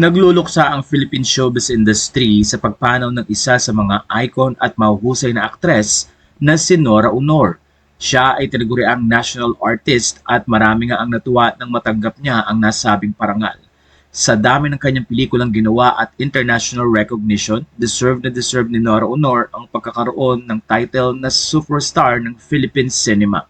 Nagluluksa ang Philippine showbiz industry sa pagpanaw ng isa sa mga icon at mahuhusay na aktres na si Nora Aunor. Siya ay tinaguriang national artist at marami nga ang natuwa nang matanggap niya ang nasabing parangal. Sa dami ng kanyang pelikulang ginawa at international recognition, deserve ni Nora Aunor ang pagkakaroon ng title na superstar ng Philippine cinema.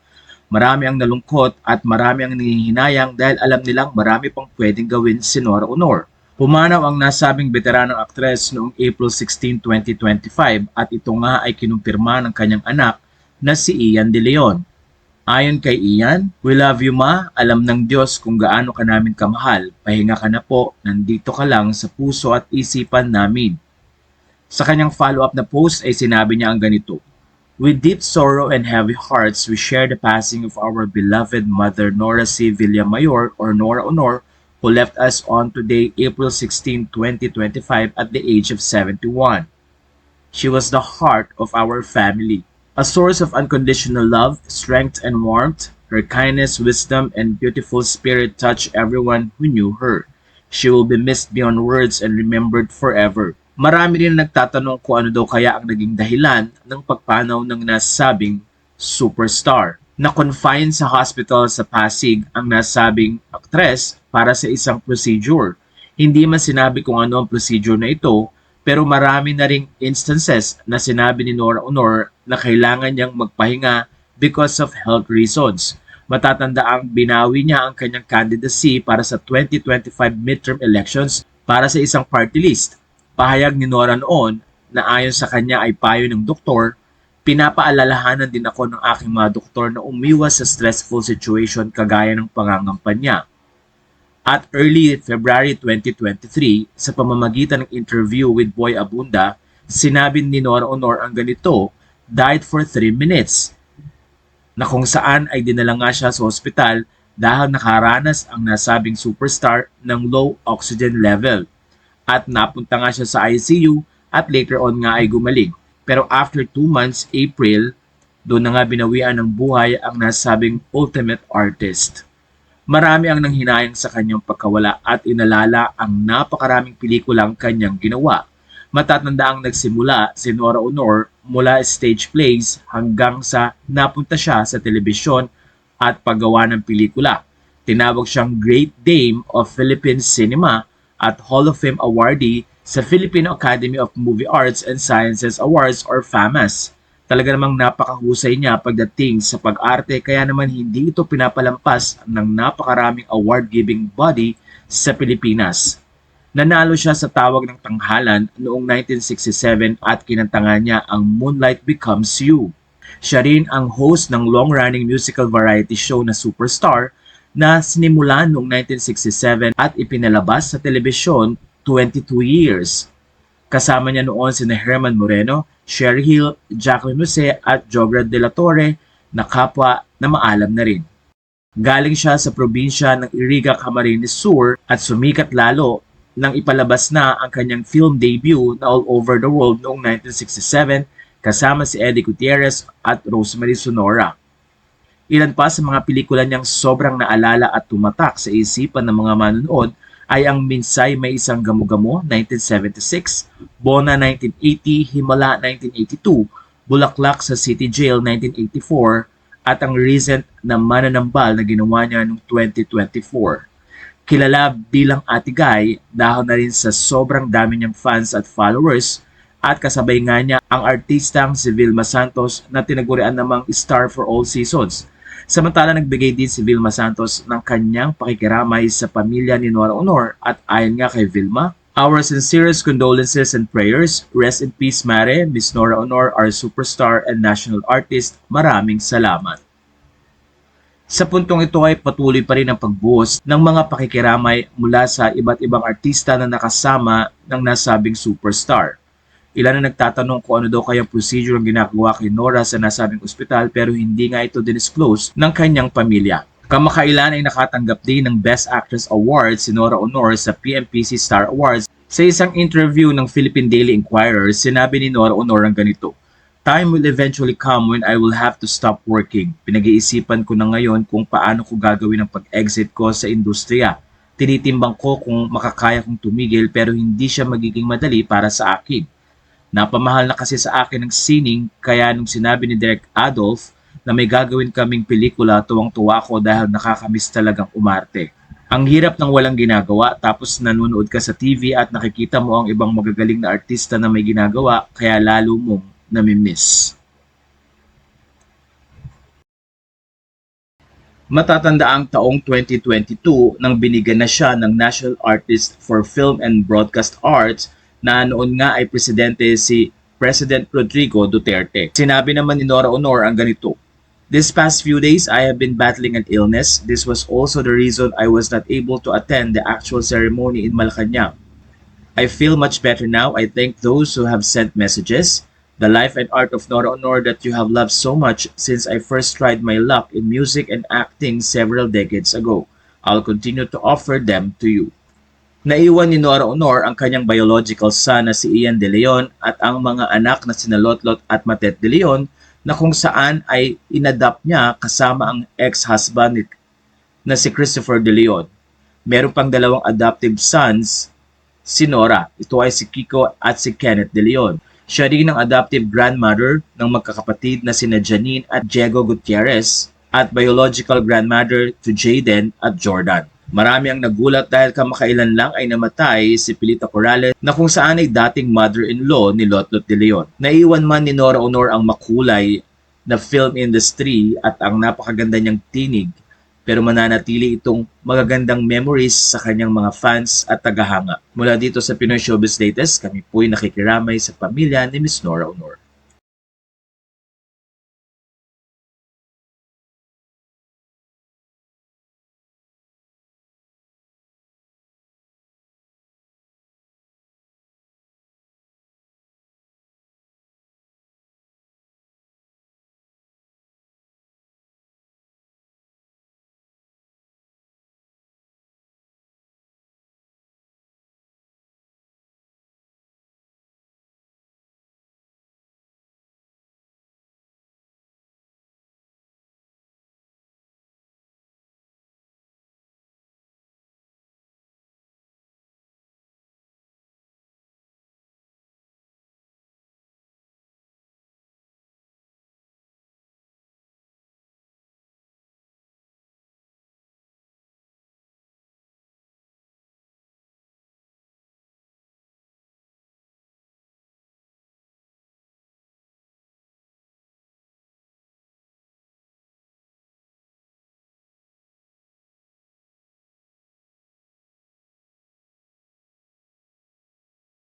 Marami ang nalungkot at marami ang nangihinayang dahil alam nilang marami pang pwedeng gawin si Nora Aunor. Pumanaw ang nasabing veteranong aktres noong April 16, 2025 at ito nga ay kinumpirma ng kanyang anak na si Ian De Leon. Ayon kay Ian, "We love you ma, alam ng Diyos kung gaano ka namin kamahal, pahinga ka na po, nandito ka lang sa puso at isipan namin." Sa kanyang follow-up na post ay sinabi niya ang ganito, "With deep sorrow and heavy hearts, we share the passing of our beloved mother Nora C. Villamayor or Nora Aunor, who left us on today, April 16, 2025 at the age of 71. She was the heart of our family, a source of unconditional love, strength, and warmth. Her kindness, wisdom, and beautiful spirit touched everyone who knew her. She will be missed beyond words and remembered forever." Marami rin nagtatanong kung ano daw kaya ang naging dahilan ng pagpanaw ng nasabing superstar. Na-confine sa hospital sa Pasig ang nasabing aktres para sa isang procedure. Hindi man sinabi kung ano ang procedure na ito, pero marami na ring instances na sinabi ni Nora Aunor na kailangan niyang magpahinga because of health reasons. Matatandaang binawi niya ang kanyang candidacy para sa 2025 midterm elections para sa isang party list. Pahayag ni Nora noon na ayon sa kanya ay payo ng doktor, "Pinapaalalahanan din ako ng aking mga doktor na umiwas sa stressful situation kagaya ng pangangampanya." At early February 2023, sa pamamagitan ng interview with Boy Abunda, sinabi ni Nora Aunor ang ganito, "Died for 3 minutes." Na kung saan ay dinala nga siya sa ospital dahil nakaranas ang nasabing superstar ng low oxygen level. At napunta nga siya sa ICU at later on nga ay gumaling. Pero after 2 months, April, doon na nga binawian ng buhay ang nasabing ultimate artist. Marami ang nanghinayang sa kanyang pagkawala at inalala ang napakaraming pelikulang kanyang ginawa. Matatanda ang nagsimula si Nora Aunor mula stage plays hanggang sa napunta siya sa telebisyon at paggawa ng pelikula. Tinawag siyang Great Dame of Philippine Cinema at Hall of Fame awardee sa Filipino Academy of Movie Arts and Sciences Awards or FAMAS. Talaga namang napakahusay niya pagdating sa pag-arte kaya naman hindi ito pinapalampas ng napakaraming award-giving body sa Pilipinas. Nanalo siya sa tawag ng tanghalan noong 1967 at kinantangan niya ang Moonlight Becomes You. Siya rin ang host ng long-running musical variety show na Superstar na sinimulan noong 1967 at ipinalabas sa telebisyon 22 years. Kasama niya noon sina Herman Moreno, Sherry Hill, Jacqueline Jose at Jograd de la Torre na kapwa na maalam na rin. Galing siya sa probinsya ng Iriga, Camarines Sur at sumikat lalo nang ipalabas na ang kanyang film debut na All Over the World noong 1967 kasama si Eddie Gutierrez at Rosemary Sonora. Ilan pa sa mga pelikula niyang sobrang naalala at tumatak sa isipan ng mga manonood ay ang Minsay May Isang Gamo-Gamo 1976, Bona 1980, Himala 1982, Bulaklak sa City Jail 1984, at ang recent na Mananambal na ginawa niya noong 2024. Kilala bilang Ate Guy dahil na rin sa sobrang dami niyang fans at followers at kasabay nga niya ang artistang si Vilma Santos na tinagurian namang star for all seasons. Samantala nagbigay din si Vilma Santos ng kanyang pakikiramay sa pamilya ni Nora Aunor at ayon nga kay Vilma, "Our sincerest condolences and prayers. Rest in peace, Mare, Miss Nora Aunor, our superstar and national artist. Maraming salamat." Sa puntong ito ay patuloy pa rin ang pagbuhos ng mga pakikiramay mula sa iba't ibang artista na nakasama ng nasabing superstar. Ilan na nagtatanong kung ano daw kayang procedure ang ginagawa kay Nora sa nasabing ospital pero hindi nga ito dinisclose ng kanyang pamilya. Kamakailan ay nakatanggap din ng Best Actress Award si Nora Aunor sa PMPC Star Awards. Sa isang interview ng Philippine Daily Inquirer, sinabi ni Nora Aunor ang ganito, "Time will eventually come when I will have to stop working. Pinag-iisipan ko na ngayon kung paano ko gagawin ang pag-exit ko sa industriya. Tinitimbang ko kung makakaya kong tumigil pero hindi siya magiging madali para sa akin. Napamahal na kasi sa akin ang sining kaya nung sinabi ni Direk Adolf na may gagawin kaming pelikula, tuwang-tuwa ko dahil nakakamiss talagang umarte. Ang hirap ng walang ginagawa tapos nanonood ka sa TV at nakikita mo ang ibang magagaling na artista na may ginagawa kaya lalo mong namimiss. Matatanda ang taong 2022 nang binigyan na siya ng National Artist for Film and Broadcast Arts na noon nga ay presidente si President Rodrigo Duterte. Sinabi naman ni Nora Honor ang ganito: "This past few days, I have been battling an illness. This was also the reason I was not able to attend the actual ceremony in Malacanang. I feel much better now. I thank those who have sent messages. The life and art of Nora Honor that you have loved so much since I first tried my luck in music and acting several decades ago. I'll continue to offer them to you." Naiwan ni Nora Honor ang kanyang biological son na si Ian De Leon at ang mga anak na sina Lotlot at Matet De Leon na kung saan ay inadapt niya kasama ang ex-husband na si Christopher De Leon. Meron pang dalawang adoptive sons si Nora. Ito ay si Kiko at si Kenneth De Leon. Siya rin ang adoptive grandmother ng magkakapatid na sina Janine at Diego Gutierrez at biological grandmother to Jaden at Jordan. Marami ang nagulat dahil kamakailan lang ay namatay si Pilita Corrales na kung saan ay dating mother-in-law ni Lotlot De Leon. Naiwan man ni Nora Honor ang makulay na film industry at ang napakaganda niyang tinig, pero mananatili itong magagandang memories sa kanyang mga fans at tagahanga. Mula dito sa Pinoy Showbiz Latest, kami po'y nakikiramay sa pamilya ni Miss Nora Honor.